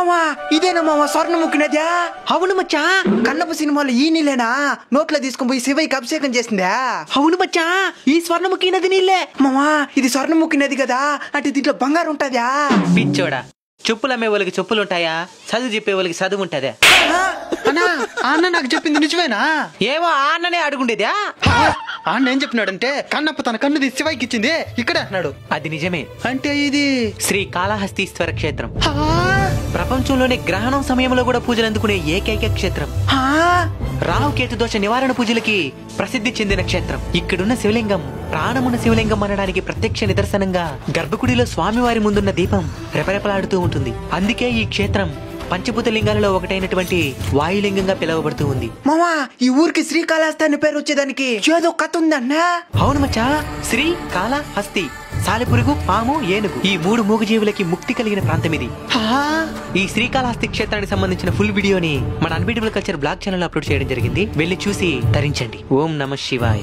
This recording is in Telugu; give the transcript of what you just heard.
మామా ఇదేనా మామా స్వర్ణముఖి నది? అవును మచ్చా, కన్నప్ప సినిమాలో ఈ నీళ్ళేనా నోట్లో తీసుకుని పోయి శివయ్యకి అభిషేకం చేసిందా? అవును మచ్చా, ఈ స్వర్ణముఖి నది నీళ్ళే మామా. ఇది స్వర్ణముఖి నది కదా, అంటే దీంట్లో బంగారం ఉంటదా? పిచ్చోడా, చెప్పులు అమ్మే వాళ్ళకి చెప్పులు ఉంటాయా, చదువు చెప్పే వాళ్ళకి చదువు ఉంటదా? అన్నా అన్న నాకు చెప్పింది నిజమేనా? ఏమో ఆ అన్ననే అడుగుండేదా? అన్న ఏం చెప్పినాడంటే కన్నప్ప తన కన్ను తీసి శివయ్యకి ఇచ్చింది ఇక్కడే అన్నాడు. అది నిజమే. అంటే ఇది శ్రీ కాళహస్తీశ్వర క్షేత్రం. ప్రపంచంలోనే గ్రహణం సమయంలో కూడా పూజలు అందుకునే ఏకైక క్షేత్రం. రాహుకేతు దోష నివారణ పూజలకి ప్రసిద్ధి చెందిన క్షేత్రం. ఇక్కడున్న శివలింగం ప్రాణమున్న శివలింగం అనడానికి ప్రత్యక్ష నిదర్శనంగా గర్భగుడిలో స్వామివారి ముందున్న దీపం రెపరెపలాడుతూ ఉంటుంది. అందుకే ఈ క్షేత్రం పంచభూత లింగాలలో ఒకటైనటువంటి వాయులింగంగా పిలువబడుతూ ఉంది. మామా ఈ ఊరికి శ్రీకాళహస్తి అని పేరు వచ్చేదానికి ఏదో కథ ఉందన్నా? అవును మచ్చా, శ్రీ కాళహస్తి సాలెపురుగు, పాము, ఏనుగు ఈ 3 మూగజీవులకి ముక్తి కలిగిన ప్రాంతం ఇది. ఈ శ్రీకాళహస్తి క్షేత్రానికి సంబంధించిన ఫుల్ వీడియోని మన unbeatable culture blog channel upload చేయడం జరిగింది. వెళ్ళి చూసి తరించండి. ఓం నమః శివాయ.